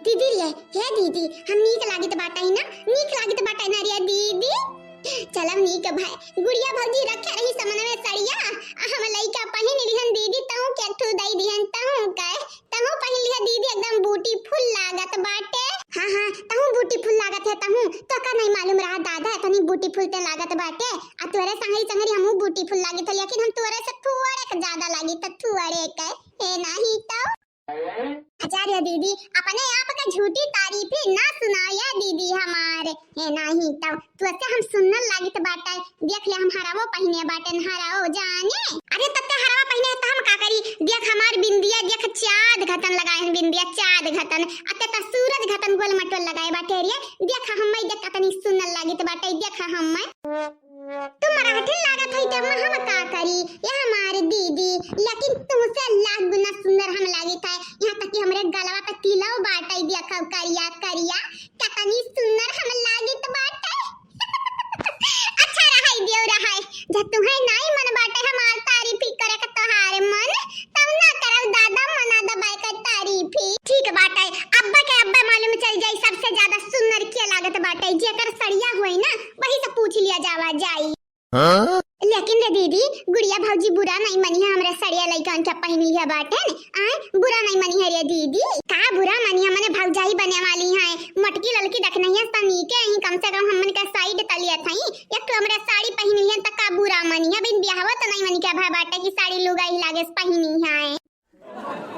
दीदी रे हे दीदी हम नीक लागित बाटा ही ना, नीक लागित बाटा ना रे दीदी। चलम नीक भाई गुड़िया भौजी रखे रही समन में सड़िया हम लइका पहिन लिहन दीदी तहु के ठू दई दिहन तहु काय तहु पहिन लिह दीदी एकदम ब्यूटीफुल लागत बाटे। हां हां तहु ब्यूटीफुल लागत है तहु तो का नहीं मालूम रहा दादा तनी ब्यूटीफुल ते लागत बाटे आ तोरे संगरी संगरी हमहु ब्यूटीफुल लागित लेकिन हम तोरे से थोड़े ज्यादा लागी त थोड़े के ए नहीं तो आचार्य दीदी अपने आप का झूठी तारीफें ना सुनाया दीदी हमारे है नहीं तब तुझसे हम सुनने लागित बाटे देख ले हम हरावो पहिने बाटे हरावो जाने अरे तब हरावा पहिने त हम का करी देख हमार बिंदिया देख चाँद घटन लगाए बिंदिया चाँद घटन अते त सूरज घटन गोल मटोल लगाए बाटे रे देख हम देख कतनी सुनने लागित बाटे देख हम तुम मराठी लागत है तब हम का करी ये हमारे दीदी लेकिन तुमसे लाख गुना सुंदर हम लागित है यहाँ तक कि हमरे गलवा पे तिलव बाटे देखो करिया करिया कतनी सुंदर हम लागित बाटे अच्छा रहा देव रहा जब तुम्हें नहीं मन बाटे हमार तारीफ करे का तोहार मन तब ना करब दादा मना दबाए का तारीफ ठीक बाटे अब्बा के अब्बा मालूम चल जाई सबसे ज्यादा सुंदर के लागत बाटे जेकर सड़िया होई ना वही से पूछ लिया जावा जाई। लेकिन रे दीदी गुड़िया भौजी बुरा नहीं मनी है हमरे सड़िया लइकन के पहिन लिया बाटे आ बुरा नहीं मनी है रे दीदी का बुरा मनी है मने भौजाई बने वाली है मटकी ललकी देख नहीं है तनी के ही कम से कम हमन का साइड तलिया थई एक तो हमरे साड़ी पहिन लिया त का बुरा मनी है बिन ब्याहवा त नहीं मनी के भाई बाटे की साड़ी लुगाई लागे पहिनी है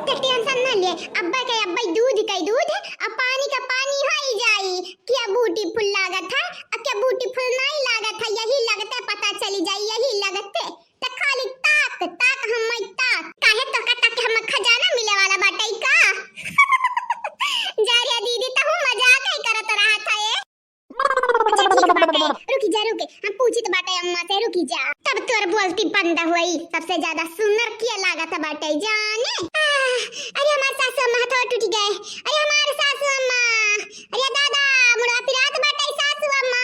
ते टेंशन न ले अब्बा के अब्बा दूध के दूध अब पानी का पानी होई जाई क्या ब्यूटीफुल लागत है क्या ब्यूटीफुल नहीं लागत है यही लगता पता चली जाई यही लगते त खाली ताक ताक हम ताक काहे तो का ताक हम खजाना मिले वाला बाटे का जा रे दीदी त हम मजाक ही करत रहा था ये रुकी जा रुके हम पूछी तो बाटे अम्मा से रुकी जा तब तोर बोलती बंद हुई सबसे ज्यादा सुंदर क्या लागत बाटे जाने अरे हमार सासू अम्मा तो टूट गए अरे हमार सासू अम्मा अरे दादा मुड़ा पिरात बाटे सासू अम्मा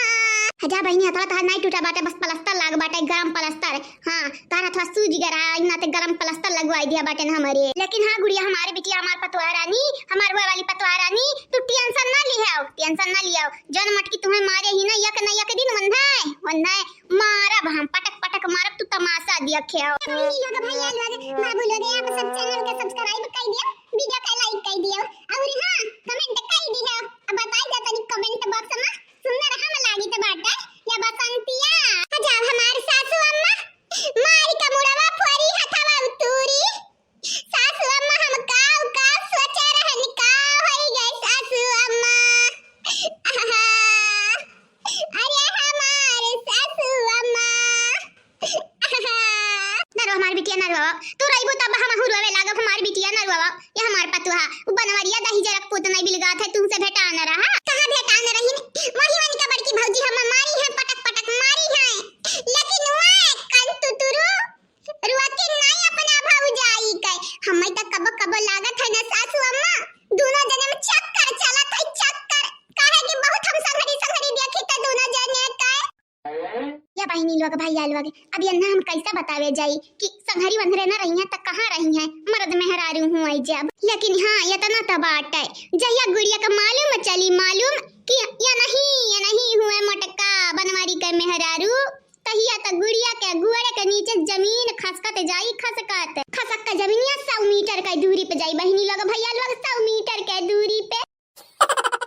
हजा बहनी हथवा त नहीं टूटा बाटे बस प्लास्टर लाग बाटे गरम प्लास्टर हां तार हथवा सूज गरा इना ते गरम प्लास्टर लगवाई दिया बाटे हमारे लेकिन हां गुड़िया हमारे बिटिया हमार पतवा रानी हमार वो वाली पतवा रानी तू टेंशन ना लिहाओ टेंशन ना लियाओ जन मटकी तुम्हें मारे ही ना यक दिन वंधाए मारा हम पटक पटक मारब तू तमाशा देखियो भैया लोग मैं बोलोगे आप सब चैनल का सब्सक्राइब कर दियो वीडियो का लाइक कर दियो और हां कमेंट कर दियो अब बताई जा तनी कमेंट बॉक्स में सुंदर हम लागी त बाटे या बसंतिया जा हमार सासू अम्मा मारी का मुड़वा फोरी हथवा उतूरी सासू अम्मा हम का सोचे रहन का होई गई सासू अम्मा अरे हमारे सासू अम्मा नरो हमार बिटिया नरो तू रइबो तब हम हुरवे लागब हमार बिटिया नरो ये हमार पतुहा बनवरिया दही जरक पुत नहीं बिलगात है तुमसे भेटा न रहा कहां भेटा न रही वही वाली का बड़की भौजी हम मारी है पटक पटक मारी है लेकिन वो कंतु तुरु रुआती नहीं अपना भौजाई के हमें त कब लागत है ना सासू अम्मा दोनों जने में चक्कर चलत है चक्कर काहे कि बहुत हम संगरी देखी त दोनों जने का या बहनी लोग भैया लोग अब ये नाम कैसे बतावे जाई कि संघरी बंधरे न रही हैं त कहां रही हैं मर्द मेहरारू हूं आई जब लेकिन हां ये तना त बात है जहिया गुड़िया का मालूम चली मालूम कि ये नहीं हुए मटका बनवारी के मेहरारू तहिया त गुड़िया के गुड़े के नीचे जमीन खसकत जाई खसक का जमीनिया 100 मीटर का दूरी पे जाई बहनी लोग भैया लोग 100 मीटर के दूरी पे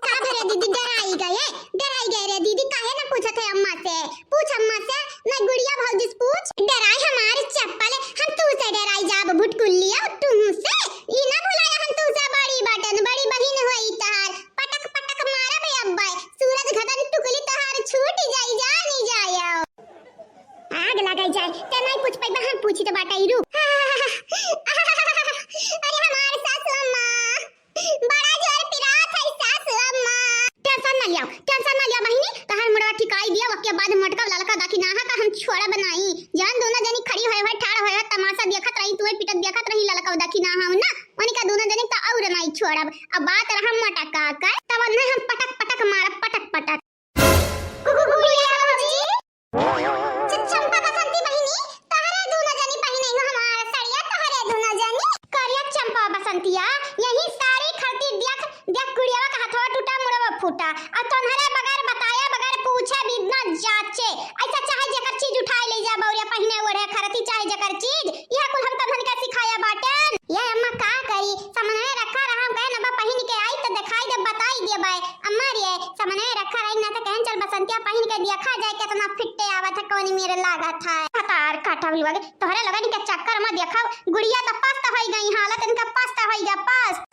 का भरे दीदी डराई गए रे दीदी काहे ना पूछत है अम्मा से पूछ अम्मा से मैं गुड़िया भौजी से पूछ डराई हमारे चप्पल हम तू से डराई जाब भुटकुलिया तू से ई ना भुलाया हम तू से बड़ी बटन बड़ी बहिन होई तार पटक पटक मारे बे अब्बा सूरज घटन टुकली तहार छूट जाई जानी जायो आग लगाई जाए ते नहीं पूछ पाई हम पूछी तो बाटा ही रुक अरे हमारे सासू अम्मा बड़ा जोर पिरात है सासू अम्मा टेंशन ना लिया बहिनी तहार मुड़वा ठिकाई दिया वके बाद मटका ललका दाखी ना का हम छोड़ा बनाई जान दोनों जनी खड़ी होए ठाड़ होए तमाशा देखत रही तू पिटत देखत रही ललका दाखी ना हम ना मनी का दोनों जनी त और नहीं छोड़ब अब बात रहा मटका का तब न हम पटक पटक मारब पटक पटक गुड़िया भौजी चंपा बसंती बहिनी तहरे दोनों जनी पहिने हो हमार सड़िया तहरे दोनों जनी करिया चंपा बसंतिया यही साड़ी खलती देख गुड़िया फूटा और तोहरे बगैर बताया बगैर पूछे भी न जाचे ऐसा चाहे जेकर चीज उठाए ले जा बौरिया पहिने ओढ़े खरती चाहे जेकर चीज यह कुल हम तहन का सिखाया बाटन ये अम्मा का करी सामने रखा रहा हम कहे ना पहिन के आई तो दिखाई दे बताई दे भाई अम्मा रे सामने रखा रही ना तो कहन चल बसंतिया पहिन के देखा जाए कितना फिट्टे आवत है कोनी मेरे लागत है हतार काटा भी लगे तोहरे लगा के चक्कर में देखा गुड़िया तो पास हो गई हालत इनका पास हो गया पास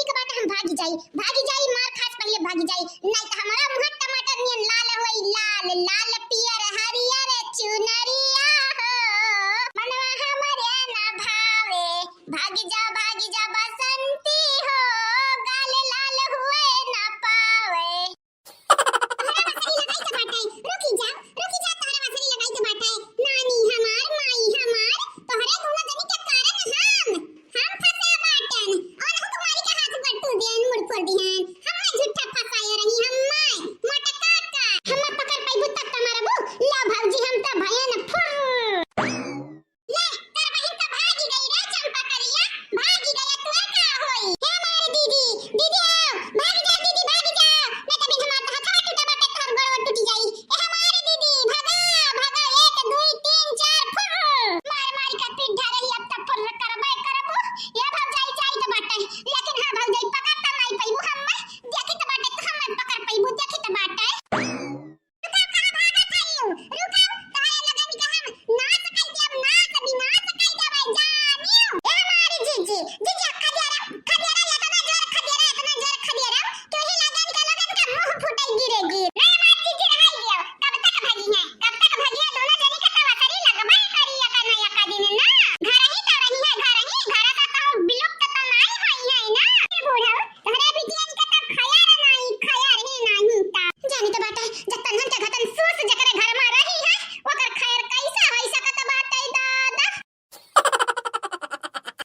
भागी जाई मार खास पहले भागी जाई नहीं तो हमारा मुंह टमाटर नियन लाल होई लाल लाल